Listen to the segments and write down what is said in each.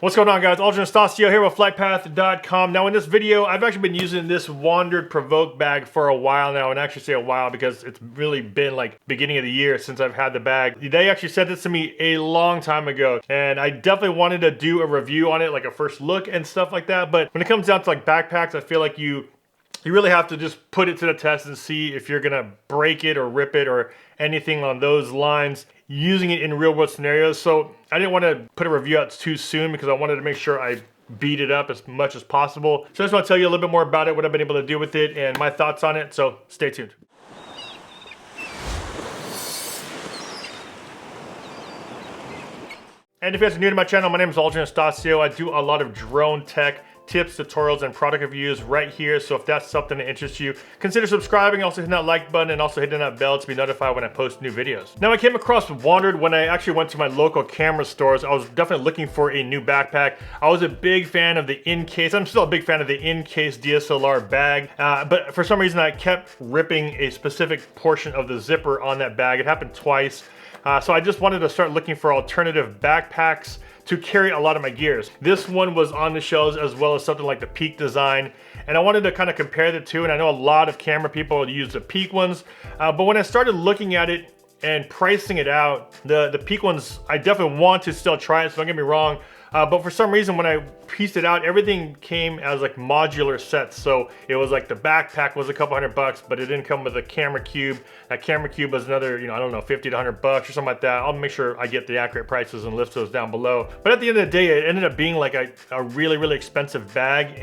What's going on, guys? Wandrd here with FlytPath.com. Now in this video, I've actually been using this Wandrd PRVKE bag for a while now, and I actually say a while because it's really been like beginning of the year since I've had the bag. They actually sent this to me a long time ago, and I definitely wanted to do a review on it, like a first look and stuff like that. But when it comes down to like backpacks, I feel like you really have to just put it to the test and see if you're gonna break it or rip it or anything on those lines using it in real world scenarios. So I didn't want to put a review out too soon because I wanted to make sure I beat it up as much as possible. So I just want to tell you a little bit more about it, what I've been able to do with it, and my thoughts on it. So stay tuned. And if you guys are new to my channel, my name is Wandrd. I do a lot of drone tech tips, tutorials, and product reviews right here. So if that's something that interests you, consider subscribing, also hitting that like button, and also hitting that bell to be notified when I post new videos. Now, I came across Wandrd when I actually went to my local camera stores. I was definitely looking for a new backpack. I was a big fan of the in-case. I'm still a big fan of the in-case DSLR bag, but for some reason I kept ripping a specific portion of the zipper on that bag. It happened twice. So I just wanted to start looking for alternative backpacks to carry a lot of my gears. This one was on the shelves, as well as something like the Peak design, and I wanted to kind of compare the two. And I know a lot of camera people use the Peak ones, but when I started looking at it and pricing it out, the Peak ones, I definitely want to still try it, so don't get me wrong. But for some reason, when I pieced it out, everything came as like modular sets. So it was like the backpack was a couple $100, but it didn't come with a camera cube. That camera cube was another, I don't know, 50 to $100 or something like that. I'll make sure I get the accurate prices and list those down below. But at the end of the day, it ended up being like a really, really expensive bag.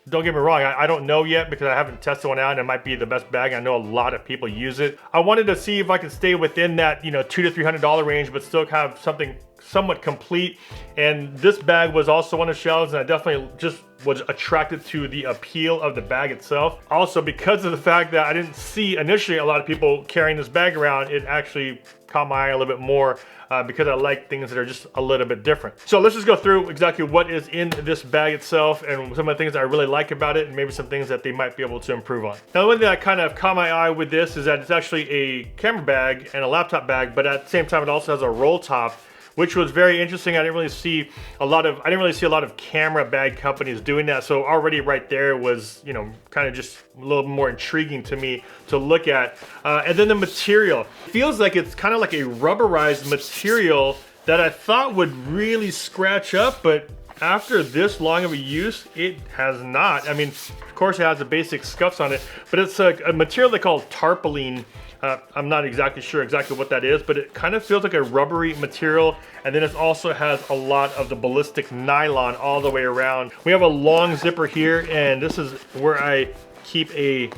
Don't get me wrong, I don't know yet because I haven't tested one out, and it might be the best bag. I know a lot of people use it. I wanted to see if I could stay within that, $200 to $300 range, but still have something somewhat complete. And this bag was also on the shelves, and I definitely just was attracted to the appeal of the bag itself. Also, because of the fact that I didn't see initially a lot of people carrying this bag around, it actually caught my eye a little bit more because I like things that are just a little bit different. So let's just go through exactly what is in this bag itself and some of the things that I really like about it, and maybe some things that they might be able to improve on. Now, the one thing that kind of caught my eye with this is that it's actually a camera bag and a laptop bag, but at the same time, it also has a roll top, which was very interesting. I didn't really see a lot of camera bag companies doing that. So already right there was, kind of just a little more intriguing to me to look at. And then the material feels like it's kind of like a rubberized material that I thought would really scratch up, but after this long of a use, it has not. I mean, of course it has the basic scuffs on it, but it's a material they call tarpaulin. I'm not exactly sure what that is, but it kind of feels like a rubbery material. And then it also has a lot of the ballistic nylon all the way around. We have a long zipper here, and this is where I keep a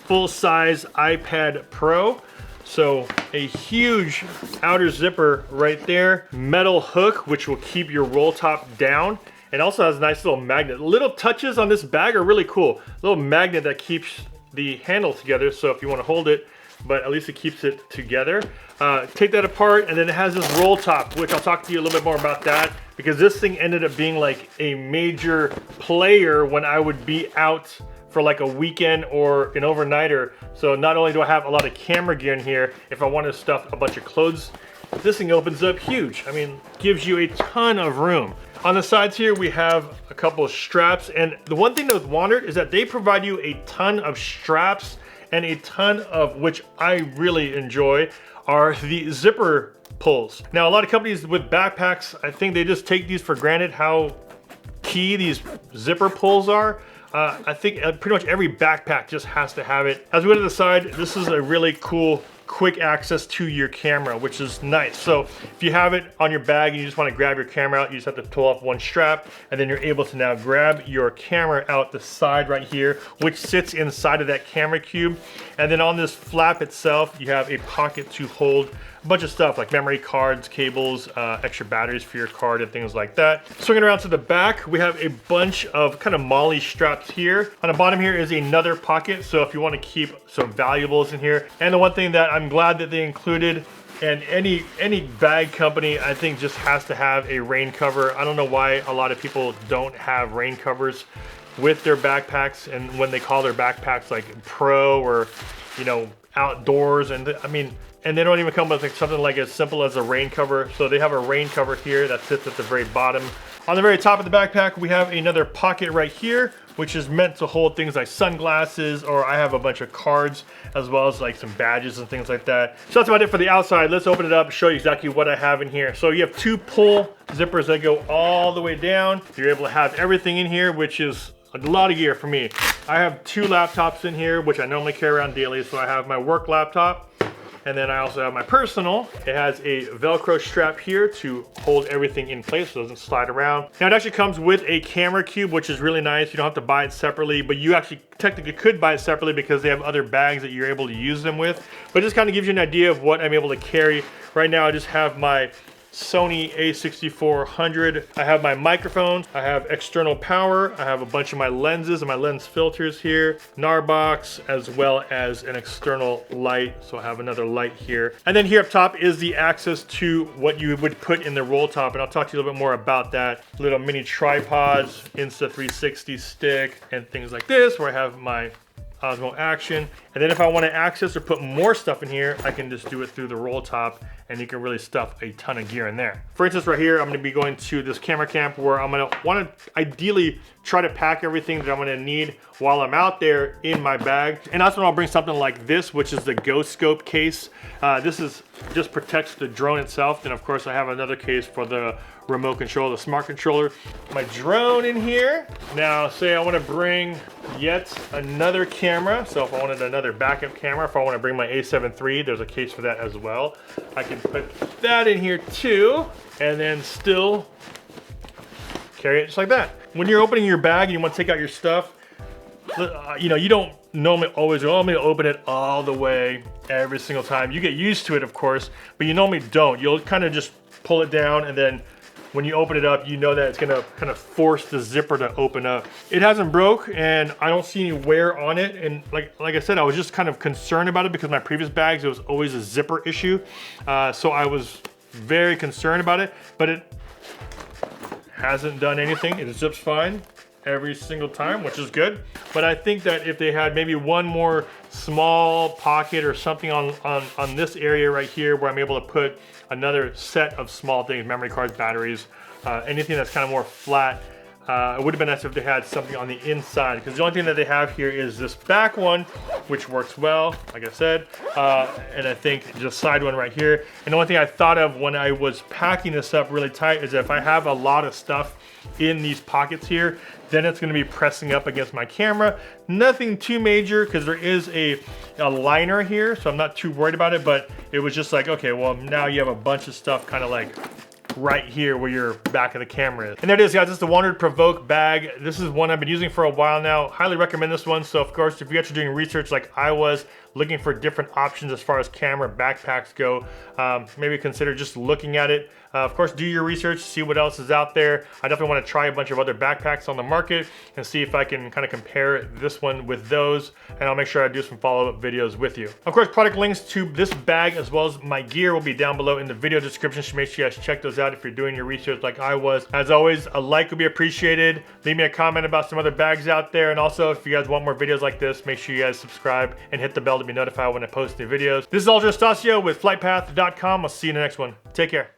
full-size iPad Pro. So a huge outer zipper right there, metal hook, which will keep your roll top down. And also has a nice little magnet. Little touches on this bag are really cool. Little magnet that keeps the handle together, so if you want to hold it, but at least it keeps it together. Take that apart, and then it has this roll top, which I'll talk to you a little bit more about that, because this thing ended up being like a major player when I would be out for like a weekend or an overnighter. So not only do I have a lot of camera gear in here, if I want to stuff a bunch of clothes, this thing opens up huge. I mean, gives you a ton of room. On the sides here, we have a couple of straps, and the one thing with Wandrd is that they provide you a ton of straps, and a ton of, which I really enjoy, are the zipper pulls. Now, a lot of companies with backpacks, I think they just take these for granted how key these zipper pulls are. I think pretty much every backpack just has to have it. As we go to the side, this is a really cool quick access to your camera, which is nice. So if you have it on your bag and you just want to grab your camera out, you just have to pull off one strap, and then you're able to now grab your camera out the side right here, which sits inside of that camera cube. And then on this flap itself, you have a pocket to hold a bunch of stuff like memory cards, cables, extra batteries for your card, and things like that. Swinging around to the back, we have a bunch of kind of MOLLE straps here. On the bottom here is another pocket, so if you want to keep some valuables in here. And the one thing that I'm glad that they included, and any bag company I think just has to have a rain cover. I don't know why a lot of people don't have rain covers with their backpacks, and when they call their backpacks like pro or outdoors, and and they don't even come with like something like as simple as a rain cover. So they have a rain cover here that sits at the very bottom On the very top of the backpack, we have another pocket right here, which is meant to hold things like sunglasses, or I have a bunch of cards, as well as like some badges and things like that. So that's about it for the outside. Let's open it up and show you exactly what I have in here. So you have 2 pull zippers that go all the way down. You're able to have everything in here, which is a lot of gear for me. I have 2 laptops in here, which I normally carry around daily. So I have my work laptop, and then I also have my personal. It has a Velcro strap here to hold everything in place so it doesn't slide around. Now it actually comes with a camera cube, which is really nice. You don't have to buy it separately, but you actually technically could buy it separately because they have other bags that you're able to use them with. But it just kind of gives you an idea of what I'm able to carry. Right now I just have my Sony a6400. I have my microphones, I have external power, I have a bunch of my lenses and my lens filters here, NAR box, as well as an external light. So I have another light here. And then here up top is the access to what you would put in the roll top. And I'll talk to you a little bit more about that. Little mini tripods, Insta360 stick, and things like this, where I have my Osmo Action. And then if I want to access or put more stuff in here, I can just do it through the roll top, and you can really stuff a ton of gear in there. For instance, right here, I'm going to be going to this camera camp where I'm going to want to ideally try to pack everything that I'm going to need while I'm out there in my bag. And that's when I'll bring something like this, which is the Ghost Scope case. This is just protects the drone itself. And of course, I have another case for the remote control, the smart controller. My drone in here. Now, say I want to bring yet another camera. So if I wanted another backup camera, if I want to bring my A7 III, there's a case for that as well. I can put that in here too, and then still carry it just like that. When you're opening your bag and you want to take out your stuff, you know, you don't normally always go, oh, I'm gonna open it all the way every single time. You get used to it, of course, but you normally don't. You'll kind of just pull it down, and then when you open it up, you know that it's gonna kind of force the zipper to open up. It hasn't broke, and I don't see any wear on it. And like I said, I was just kind of concerned about it because my previous bags, it was always a zipper issue. So I was very concerned about it, but it hasn't done anything. It zips fine every single time, which is good. But I think that if they had maybe one more small pocket or something on this area right here where I'm able to put another set of small things, memory cards, batteries, anything that's kind of more flat, it would have been nice if they had something on the inside, because the only thing that they have here is this back one, which works well, like I said, and I think just side one right here. And the only thing I thought of when I was packing this up really tight is that if I have a lot of stuff in these pockets here, then it's going to be pressing up against my camera. Nothing too major, because there is a liner here, so I'm not too worried about it, but it was just like, okay, well, now you have a bunch of stuff kind of like right here where your back of the camera is. And there it is, guys. This is the Wandrd PRVKE bag. This is one I've been using for a while now. Highly recommend this one. So of course, if you're actually doing research like I was, looking for different options as far as camera backpacks go, maybe consider just looking at it. Of course, do your research, see what else is out there. I definitely want to try a bunch of other backpacks on the market and see if I can kind of compare this one with those, and I'll make sure I do some follow-up videos with you. Of course, product links to this bag as well as my gear will be down below in the video description, so make sure you guys check those out if you're doing your research like I was. As always, a like would be appreciated. Leave me a comment about some other bags out there, and also if you guys want more videos like this, make sure you guys subscribe and hit the bell to be notified when I post new videos. This is Wandrd with FlytPath.com. I'll see you in the next one. Take care.